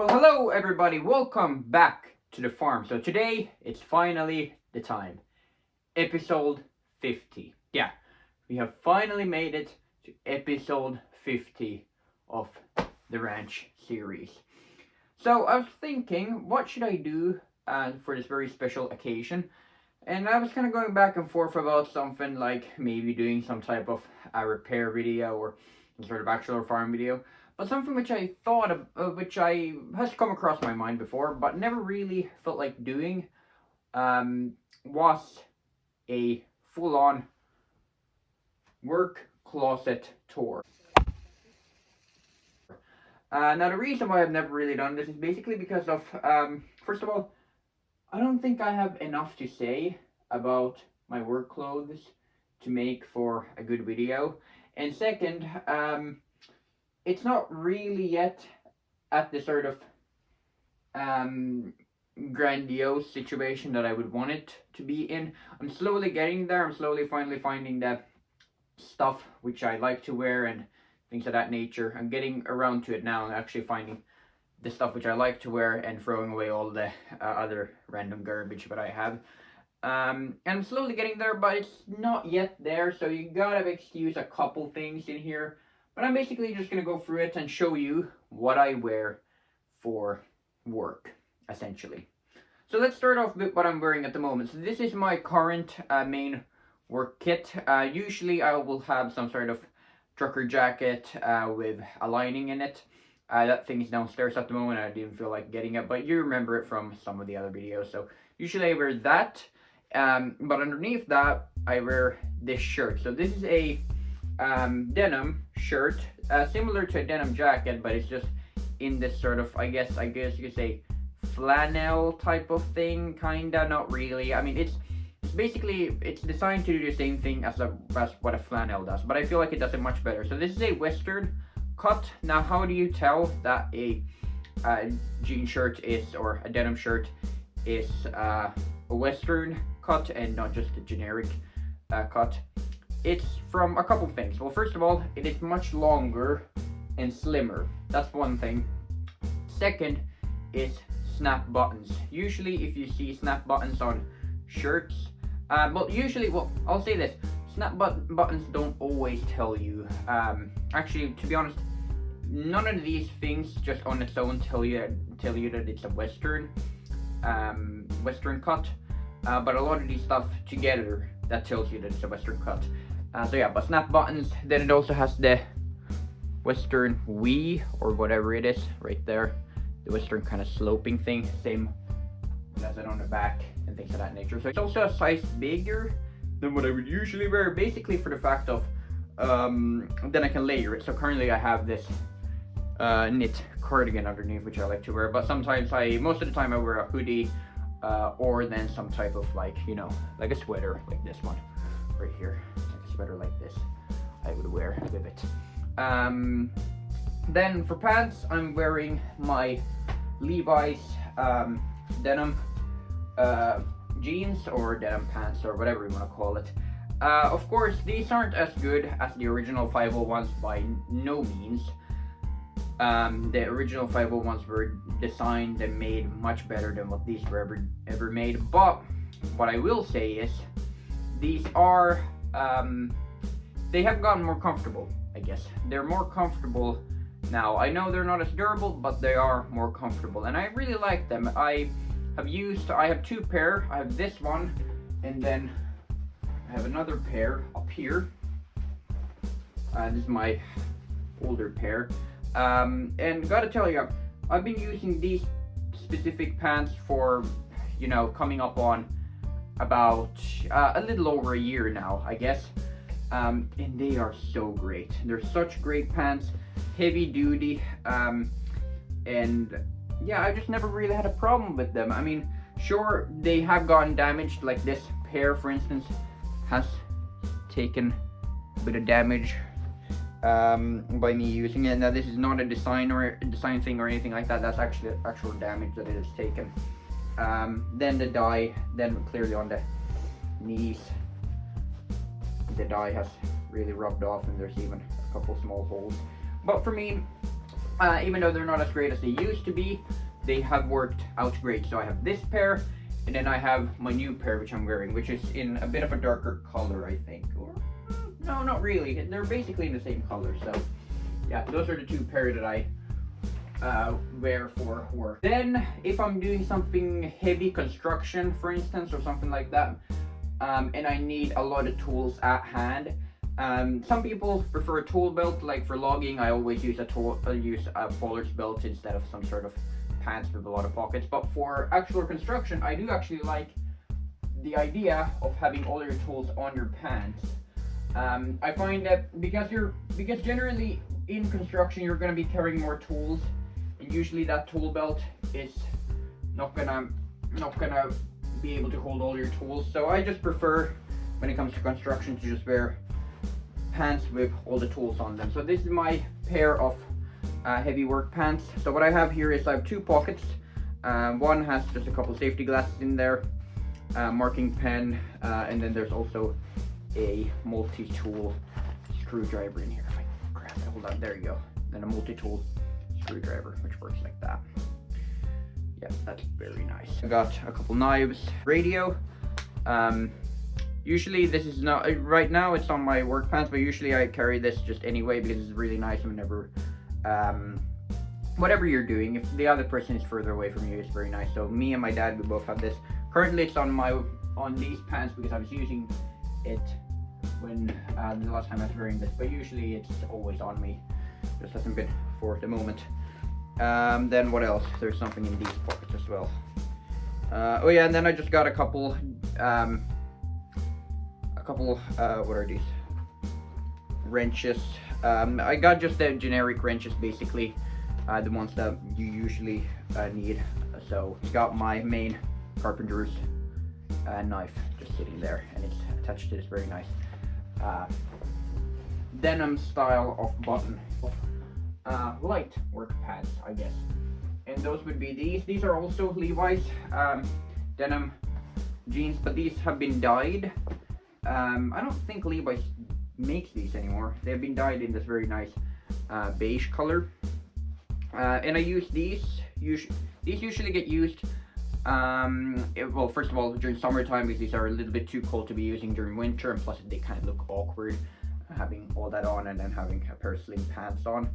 Well, hello everybody, welcome back to the farm. So today, it's finally the time. Episode 50. Yeah, we have finally made it to episode 50 of the ranch series. So I was thinking, what should I do for this very special occasion? And I was kind of going back and forth about something like maybe doing some type of repair video or some sort of actual farm video. But something which I thought of, which has come across my mind before, but never really felt like doing, was a full-on work closet tour. Now the reason why I've never really done this is basically because of, first of all, I don't think I have enough to say about my work clothes to make for a good video. And second, it's not really yet at the sort of grandiose situation that I would want it to be in. I'm slowly getting there. I'm slowly finally finding the stuff which I like to wear and things of that nature. I'm getting around to it now and actually finding the stuff which I like to wear and throwing away all the other random garbage that I have. And I'm slowly getting there, but it's not yet there, so you gotta excuse a couple things in here. But I'm basically just going to go through it and show you what I wear for work, essentially. So let's start off with what I'm wearing at the moment. So this is my current main work kit. Usually I will have some sort of trucker jacket with a lining in it. That thing is downstairs at the moment. I didn't feel like getting it, but you remember it from some of the other videos. So usually I wear that. But underneath that, I wear this shirt. So this is a denim shirt, similar to a denim jacket, but it's just in this sort of, I guess you could say, flannel type of thing, kinda, not really. I mean, it's basically, it's designed to do the same thing as what a flannel does, but I feel like it does it much better. So this is a Western cut. Now, how do you tell that a jean shirt is, or a denim shirt is a Western cut and not just a generic cut? It's from a couple things. Well, first of all, it is much longer and slimmer. That's one thing. Second is snap buttons. Usually, if you see snap buttons on shirts, I'll say this: snap buttons don't always tell you. Actually, to be honest, none of these things just on its own tell you that it's a Western cut. But a lot of these stuff together, that tells you that it's a Western cut. So yeah, but snap buttons. Then it also has the Western Whay, or whatever it is, right there. The Western kind of sloping thing. Same as it on the back and things of that nature. So it's also a size bigger than what I would usually wear. Basically for the fact of, then I can layer it. So currently I have this knit cardigan underneath, which I like to wear. But sometimes most of the time I wear a hoodie, or then some type of like a sweater like this one right here, like a sweater like this I would wear with it. Then for pants, I'm wearing my Levi's denim jeans, or denim pants, or whatever you want to call it. Of course, these aren't as good as the original 501s by no means. The original 501s were designed and made much better than what these were ever made. But what I will say is, these are, they have gotten more comfortable, I guess. They're more comfortable now. I know they're not as durable, but they are more comfortable, and I really like them. I have two pair. I have this one, and then I have another pair up here. This is my older pair. And gotta tell you, I've been using these specific pants for, coming up on about a little over a year now, I guess. And they are so great. They're such great pants, heavy duty, and yeah, I just never really had a problem with them. I mean, sure, they have gotten damaged, like this pair, for instance, has taken a bit of damage by me using it. Now, this is not a design thing or anything like that. That's actually actual damage that it has taken. Then the dye, then clearly on the knees, the dye has really rubbed off, and there's even a couple small holes. But for me, even though they're not as great as they used to be, they have worked out great. So I have this pair, and then I have my new pair, which I'm wearing, which is in a bit of a darker color, I think. Or no, not really. They're basically in the same color. So yeah, those are the two pairs that I wear for work. Then if I'm doing something heavy construction, for instance, or something like that, and I need a lot of tools at hand, some people prefer a tool belt. Like for logging, I always use a Fuller's belt instead of some sort of pants with a lot of pockets. But for actual construction, I do actually like the idea of having all your tools on your pants. I find that because generally in construction you're going to be carrying more tools, and usually that tool belt is not gonna be able to hold all your tools. So I just prefer, when it comes to construction, to just wear pants with all the tools on them. So this is my pair of heavy work pants. So what I have here is I have two pockets. One has just a couple safety glasses in there, marking pen, and then there's also a multi-tool screwdriver in here. If I grab it, hold on, there you go. Then a multi-tool screwdriver, which works like that. Yeah, that's very nice. I got a couple knives, radio. Usually this is not, right now it's on my work pants, but usually I carry this just anyway because it's really nice whenever, whatever you're doing. If the other person is further away from you, it's very nice. So me and my dad, we both have this. Currently it's on these pants because I was using it when the last time I was wearing this, but usually it's always on me. Just hasn't been for the moment. Then what else? There's something in these pockets as well. Oh yeah, and then I just got a couple, what are these? Wrenches. I got just the generic wrenches, basically, the ones that you usually need. So got my main carpenter's knife just sitting there, and it's attached to this very nice denim style of button light work pants, I guess. And those would be these. These are also Levi's denim jeans, but these have been dyed. I don't think Levi's makes these anymore. They've been dyed in this very nice beige color. And I use these. These usually get used, well, first of all, during summertime, because these are a little bit too cold to be using during winter, and plus they kind of look awkward having all that on and then having a pair of slim pants on.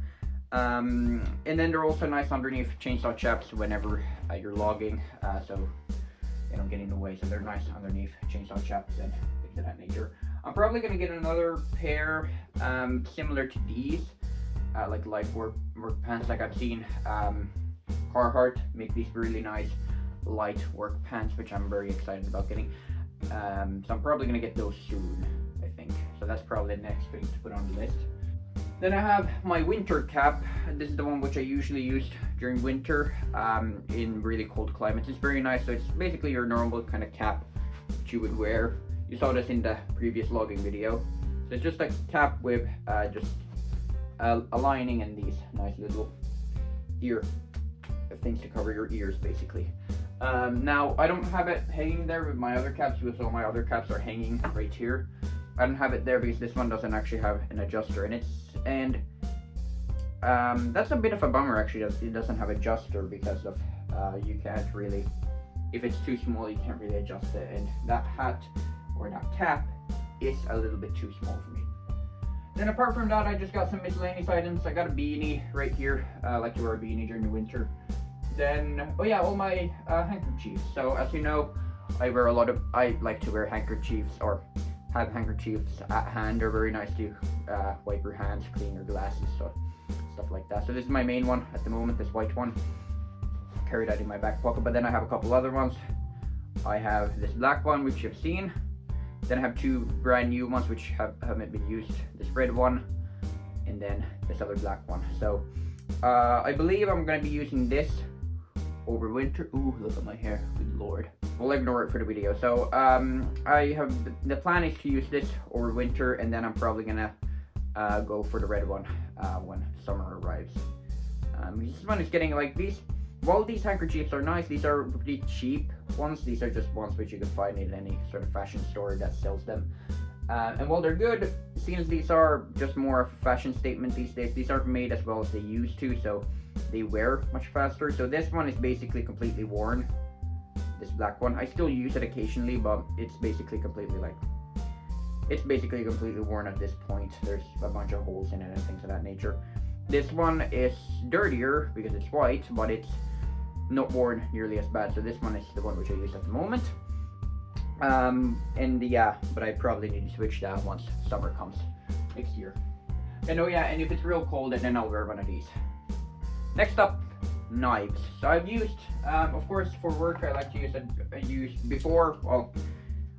And then they're also nice underneath chainsaw chaps whenever you're logging, so they don't get in the way. So they're nice underneath chainsaw chaps and things of that nature. I'm probably gonna get another pair similar to these, like light work pants. Like I've seen Carhartt make these really nice light work pants, which I'm very excited about getting. So I'm probably gonna get those soon, I think. So that's probably the next thing to put on the list. Then I have my winter cap. This is the one which I usually use during winter in really cold climates. It's very nice. So it's basically your normal kind of cap that you would wear. You saw this in the previous logging video. So it's just a cap with just a lining and these nice little ear things to cover your ears, basically. Now I don't have it hanging there with my other caps, because all my other caps are hanging right here. I don't have it there because this one doesn't actually have an adjuster in it, and that's a bit of a bummer actually that it doesn't have adjuster, because of you can't really, if it's too small, you can't really adjust it, and that hat or that cap is a little bit too small for me. Then apart from that, I just got some miscellaneous items. I got a beanie right here. I like to wear a beanie during the winter. Then, oh yeah, all my handkerchiefs. So as you know, I like to wear handkerchiefs, or have handkerchiefs at hand. They're very nice to wipe your hands, clean your glasses, so stuff like that. So this is my main one at the moment, this white one. Carry that in my back pocket, but then I have a couple other ones. I have this black one, which you've seen. Then I have two brand new ones which haven't been used. This red one, and then this other black one. So I believe I'm gonna be using this over winter. Ooh, look at my hair, good lord. We'll ignore it for the video. So the plan is to use this over winter, and then I'm probably gonna go for the red one when summer arrives. This one is getting like these. While these handkerchiefs are nice, these are pretty cheap ones. These are just ones which you can find in any sort of fashion store that sells them. And while they're good, since these are just more of a fashion statement these days, these aren't made as well as they used to, so they wear much faster. So this one is basically completely worn, this black one. I still use it occasionally, but it's basically completely worn at this point. There's a bunch of holes in it and things of that nature. This one is dirtier because it's white, but it's not worn nearly as bad. So this one is the one which I use at the moment. And yeah, but I probably need to switch that once summer comes next year. And oh yeah, and if it's real cold, then I'll wear one of these. Next up, knives. So I've used, of course, for work I like to use before. Well,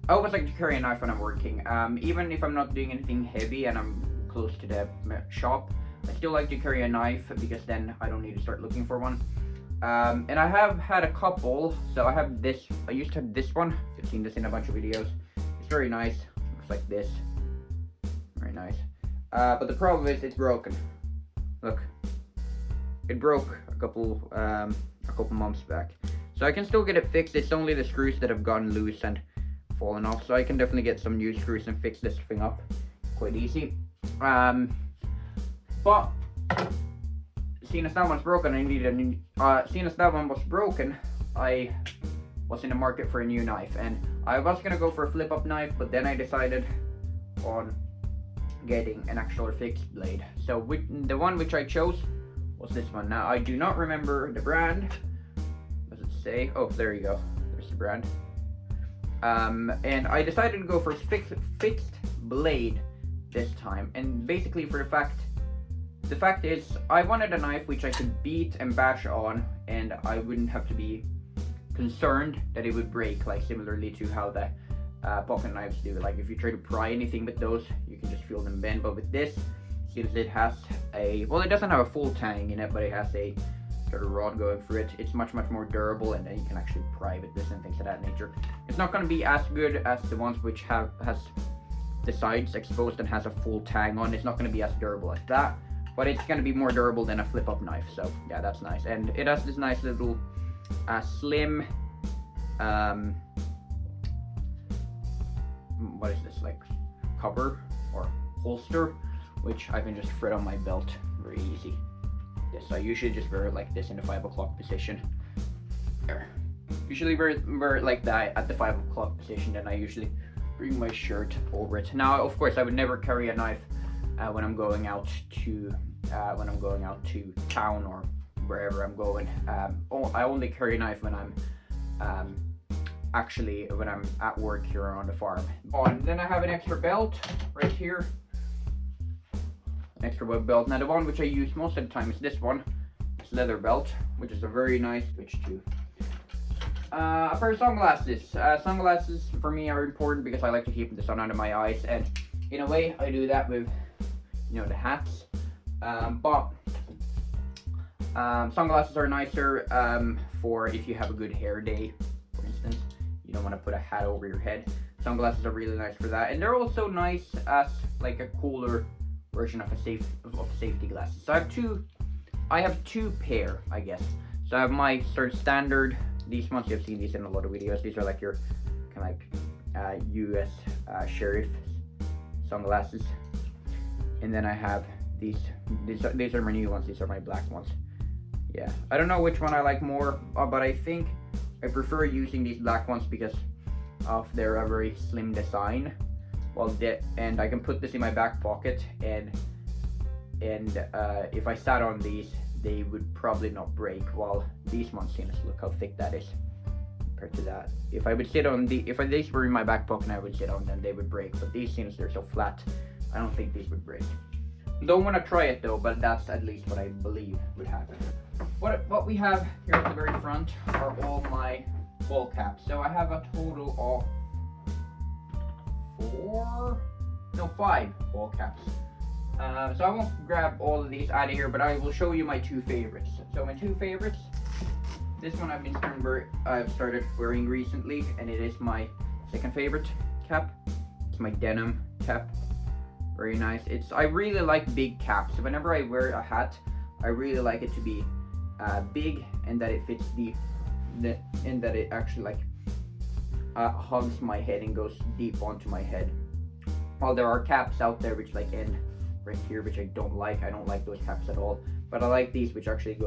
I always like to carry a knife when I'm working. Even if I'm not doing anything heavy and I'm close to the shop, I still like to carry a knife because then I don't need to start looking for one. And I have had a couple. So I have this. I used to have this one. You've seen this in a bunch of videos. It's very nice. Looks like this. Very nice. But the problem is it's broken. Look, it broke a couple months back. So I can still get it fixed. It's only the screws that have gotten loose and fallen off. So I can definitely get some new screws and fix this thing up quite easy. But seeing as that one's broken, I needed a new. Seeing as that one was broken, I was in the market for a new knife, and I was gonna go for a flip-up knife, but then I decided on getting an actual fixed blade. So the one which I chose was this one. Now I do not remember the brand. What does it say? Oh, there you go. There's the brand. And I decided to go for a fixed blade this time, and basically for the fact is I wanted a knife which I could beat and bash on, and I wouldn't have to be concerned that it would break, like similarly to how the pocket knives do. Like if you try to pry anything with those, you can just feel them bend. But with this, since it has it doesn't have a full tang in it, but it has a sort of rod going through it, it's much more durable, and then you can actually pry with this and things of that nature. It's not going to be as good as the ones which has the sides exposed and has a full tang on. It's not going to be as durable as that, but it's going to be more durable than a flip-up knife. So yeah, that's nice. And it has this nice little slim what is this, like cover or holster, which I can just thread on my belt very easy. Yes, I usually just wear it like this in the 5 o'clock position. There. Usually wear it like that at the 5 o'clock position, then I usually bring my shirt over it. Now, of course, I would never carry a knife when I'm going out to town or wherever I'm going. I only carry a knife when I'm when I'm at work here on the farm. And then I have an extra belt right here. An extra web belt. Now the one which I use most of the time is this one. It's leather belt, which is a very nice switch to. A pair of sunglasses. Sunglasses for me are important because I like to keep the sun out of my eyes, and in a way I do that with, you know, the hats. But sunglasses are nicer for if you have a good hair day, for instance. You don't want to put a hat over your head. Sunglasses are really nice for that, and they're also nice as like a cooler version of safety glasses. So I have two pair, I guess. So I have my sort of standard. These ones, you've seen these in a lot of videos. These are like your kind of like U.S. Sheriff sunglasses, and then I have these are my new ones. These are my black ones. Yeah, I don't know which one I like more, but I think I prefer using these black ones because of their very slim design. And I can put this in my back pocket, and if I sat on these, they would probably not break. While these ones, look how thick that is compared to that. If these were in my back pocket and I would sit on them, they would break. But these, since they're so flat, I don't think these would break. Don't want to try it though, but that's at least what I believe would happen. What we have here at the very front are all my ball caps. So I have a total of 5 ball caps. So I won't grab all of these out of here, but I will show you my 2 favorites. So my 2 favorites, this one I've started wearing recently, and it is my second favorite cap. It's my denim cap. Very nice. I really like big caps. So whenever I wear a hat, I really like it to be big, and that it fits and that it actually like hugs my head and goes deep onto my head. While there are caps out there which like end right here, which I don't like. I don't like those caps at all. But I like these which actually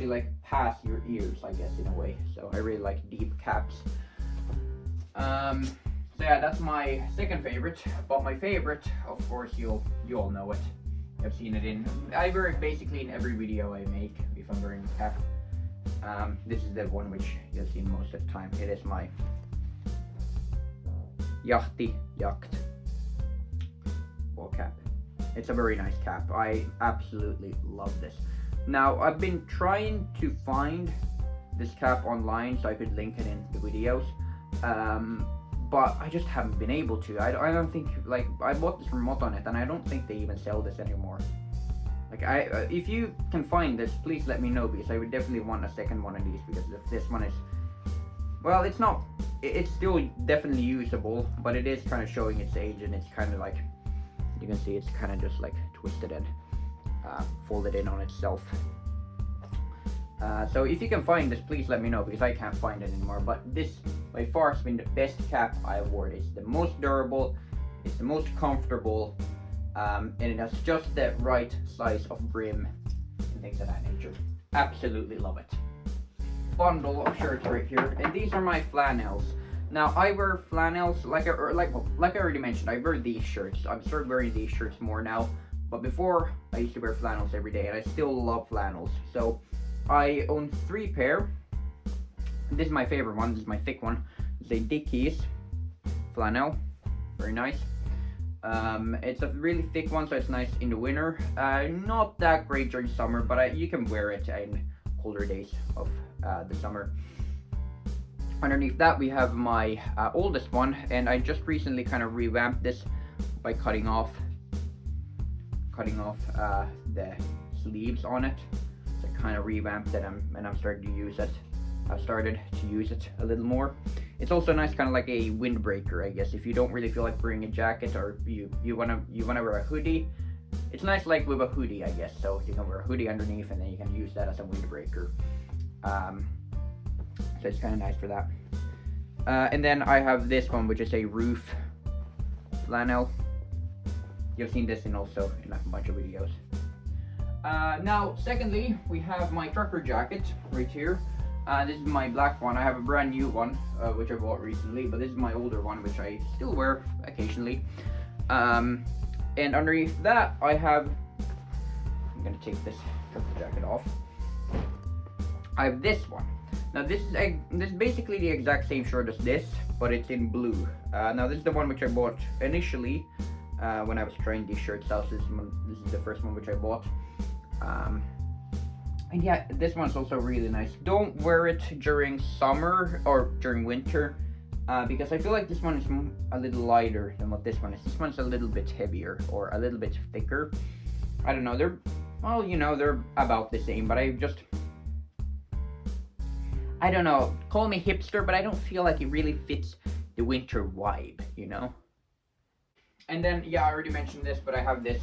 like pass your ears, I guess, in a way. So I really like deep caps. So yeah, that's my second favorite. But my favorite, of course, you all know it. I've seen it in, I wear it basically in every video I make if I'm wearing a cap. This is the one which you've seen most of the time. It is my Yacht ball cap. It's a very nice cap. I absolutely love this. Now, I've been trying to find this cap online so I could link it in the videos, but I just haven't been able to. I don't think, like, I bought this from Motonet and I don't think they even sell this anymore. Like, if you can find this, please let me know, because I would definitely want a second one of these, because this one is, well, it's still definitely usable, but it is kind of showing its age, and it's kind of like, you can see it's kind of just like twisted and folded in on itself. So if you can find this, please let me know, because I can't find it anymore. But this by far has been the best cap I wore. It's the most durable, it's the most comfortable, and it has just the right size of brim and things of that nature. Absolutely love it. Bundle of shirts right here, and these are my flannels. Now I wear flannels like I already mentioned. I wear these shirts. I've started wearing these shirts more now, but before I used to wear flannels every day, and I still love flannels. So I own 3 pair. This is my favorite one. This is my thick one. It's a Dickies flannel. Very nice. It's a really thick one, so it's nice in the winter. Not that great during summer, but you can wear it in colder days of the summer. Underneath that we have my oldest one, and I just recently kind of revamped this by cutting off the sleeves on it. So I kind of revamped it, and I'm starting to use it. I've started to use it a little more. It's also nice, kind of like a windbreaker, I guess. If you don't really feel like wearing a jacket, or you wanna wear a hoodie, it's nice like with a hoodie, I guess. So you can wear a hoodie underneath, and then you can use that as a windbreaker. So it's kind of nice for that. And then I have this one, which is a roof flannel. You've seen this in a bunch of videos. Now, secondly, we have my trucker jacket right here. This is my black one. I have a brand new one, which I bought recently, but this is my older one, which I still wear occasionally. And underneath that, I have, I'm gonna take this trucker jacket off. I have this one. Now this is basically the exact same shirt as this, but it's in blue. Now this is the one which I bought initially when I was trying these shirts out. This is the first one which I bought. And yeah, this one's also really nice. Don't wear it during summer or during winter, because I feel like this one is a little lighter than what this one is. This one's a little bit heavier, or a little bit thicker. I don't know, they're about the same, but I don't know, call me hipster, but I don't feel like it really fits the winter vibe, you know? And then, yeah, I already mentioned this, but I have this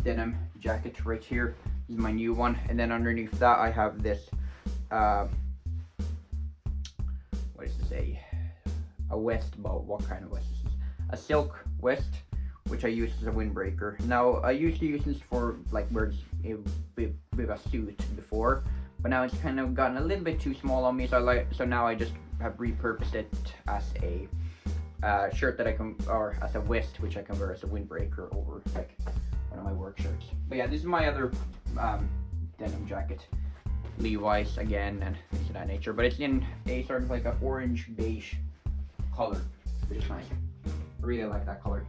denim jacket right here. This is my new one. And then underneath that, I have this, what is this, a vest, but what kind of vest is this? A silk vest, which I use as a windbreaker. Now, I used to use this for, like, with a suit before, but now it's kind of gotten a little bit too small on me, so now I just have repurposed it as a shirt that I can, or as a vest, which I can wear as a windbreaker over like one of my work shirts. But yeah, this is my other denim jacket, Levi's again, and things of that nature. But it's in a sort of like an orange beige color, which is nice. I really like that color.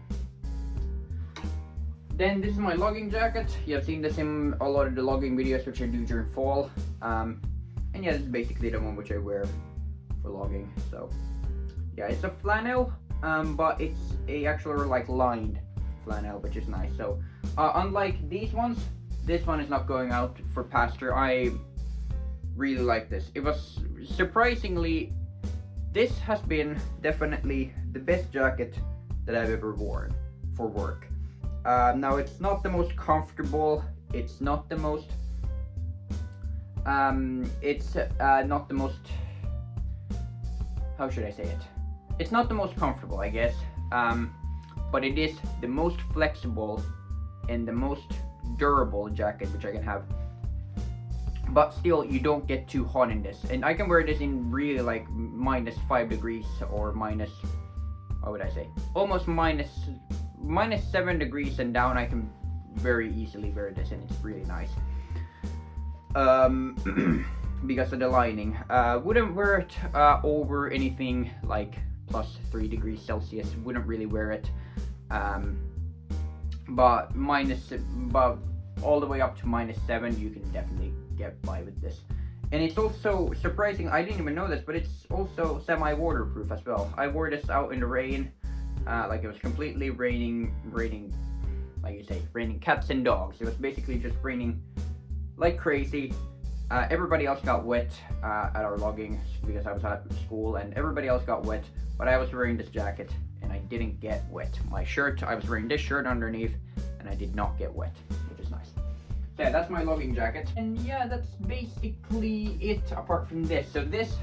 Then this is my logging jacket. You have seen this in a lot of the logging videos which I do during fall. And yeah, this is basically the one which I wear for logging. So yeah, it's a flannel, but it's a actual like lined flannel, which is nice. So unlike these ones, this one is not going out for pasture. I really like this. It was surprisingly, this has been definitely the best jacket that I've ever worn for work. Now it's not the most comfortable, it's not the most, not the most, how should I say it? It's not the most comfortable, I guess, but it is the most flexible and the most durable jacket which I can have. But still, you don't get too hot in this, and I can wear this in really like -5 degrees or minus, what would I say, almost minus 7 degrees and down. I can very easily wear this, and it's really nice. Because of the lining. Wouldn't wear it over anything like +3 degrees Celsius. Wouldn't really wear it. But all the way up to -7, you can definitely get by with this. And it's also surprising, I didn't even know this, but it's also semi-waterproof as well. I wore this out in the rain, like it was completely raining, like you say, raining cats and dogs. It was basically just raining like crazy. Everybody else got wet at our logging because I was at school, and everybody else got wet, but I was wearing this jacket and I didn't get wet. My shirt, I was wearing this shirt underneath and I did not get wet, which is nice. So yeah, that's my logging jacket. And yeah, that's basically it apart from this. So this,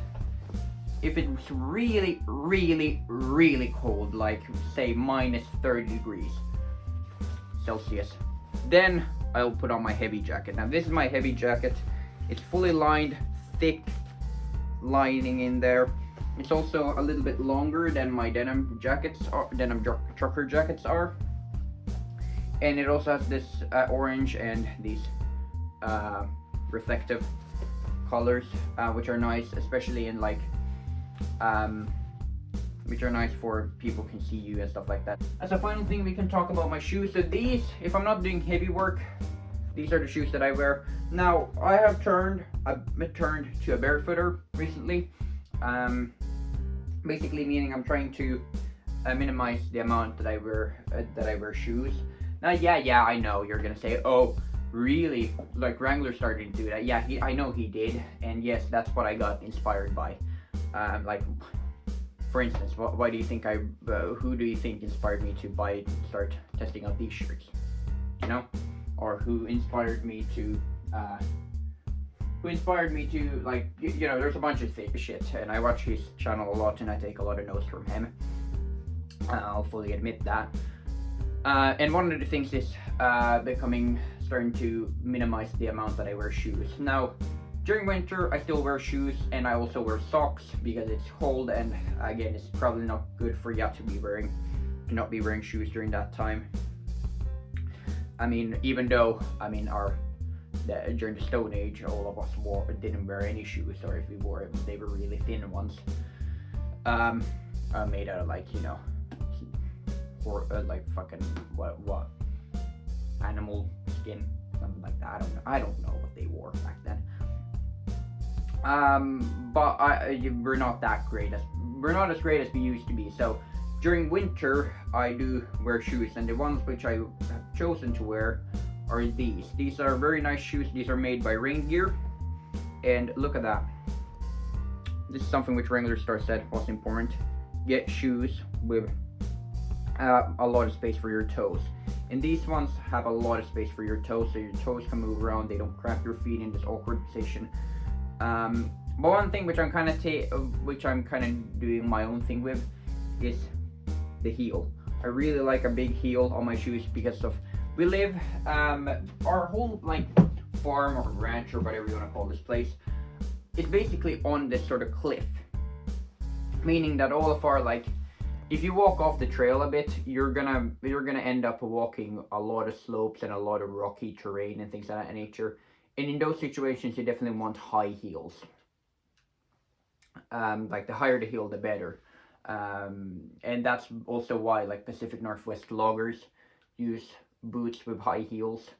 if it was really, really, really cold, like say -30 degrees Celsius, then I'll put on my heavy jacket. Now this is my heavy jacket. It's fully lined, thick lining in there. It's also a little bit longer than my denim trucker jackets are. And it also has this orange and these reflective colors, which are nice, especially in like, which are nice for people can see you and stuff like that. As a final thing, we can talk about my shoes. So these, if I'm not doing heavy work, these are the shoes that I wear. Now, I have turned to a barefooter recently. Basically meaning I'm trying to minimize the amount that I wear shoes. Now, yeah, I know you're gonna say, oh, really? Like Wrangler started to do that? Yeah, I know he did, and yes, that's what I got inspired by. Like, for instance, why do you think who do you think inspired me to start testing out these shirts? You know, or who inspired me to like, you know, there's a bunch of shit, and I watch his channel a lot and I take a lot of notes from him. I'll fully admit that. And one of the things is starting to minimize the amount that I wear shoes. Now, during winter, I still wear shoes, and I also wear socks because it's cold, and again, it's probably not good for you to not be wearing shoes during that time. I mean, even though, I mean, during the Stone Age, all of us didn't wear any shoes, or if we wore it, they were really thin ones, made out of, like, you know, or like fucking what animal skin, something like that. I don't know what they wore back then. But we're not as great as we used to be. So during winter, I do wear shoes, and the ones which I have chosen to wear are these. These are very nice shoes. These are made by Rain Gear, and look at that. This is something which Wrangler Star said was important. Get shoes with a lot of space for your toes, and these ones have a lot of space for your toes, so your toes can move around. They don't cramp your feet in this awkward position. But one thing which I'm kind of doing my own thing with is the heel. I really like a big heel on my shoes because of we live our whole like farm or ranch or whatever you want to call this place. It's basically on this sort of cliff, meaning that all of our, like, if you walk off the trail a bit, you're gonna end up walking a lot of slopes and a lot of rocky terrain and things of that nature. And in those situations, you definitely want high heels. Like, the higher the heel, the better. And that's also why, like, Pacific Northwest loggers use boots with high heels,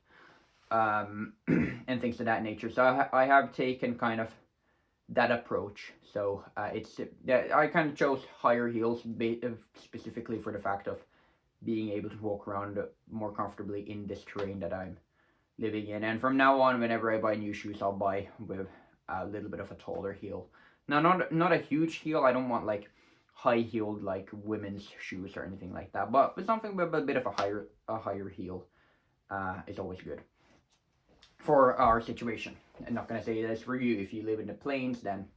and things of that nature. So I have taken kind of that approach. So I kind of chose higher heels specifically for the fact of being able to walk around more comfortably in this terrain that I'm living in. And from now on, whenever I buy new shoes, I'll buy with a little bit of a taller heel. Now, not a huge heel. I don't want like high-heeled like women's shoes or anything like that. But with something with a bit of a higher heel is always good for our situation. I'm not gonna say this for you. If you live in the plains, then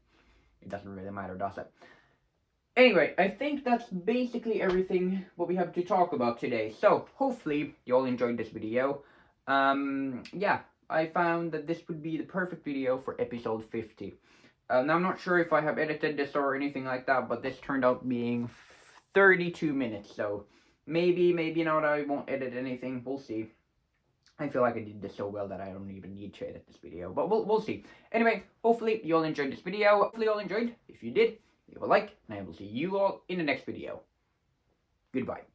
it doesn't really matter, does it? Anyway, I think that's basically everything what we have to talk about today. So hopefully you all enjoyed this video. Yeah, I found that this would be the perfect video for episode 50. Now I'm not sure if I have edited this or anything like that, but this turned out being 32 minutes. So maybe not. I won't edit anything. We'll see. I feel like I did this so well that I don't even need to edit this video, but we'll see. Anyway, hopefully you all enjoyed this video. Hopefully you all enjoyed. If you did, leave a like, and I will see you all in the next video. Goodbye.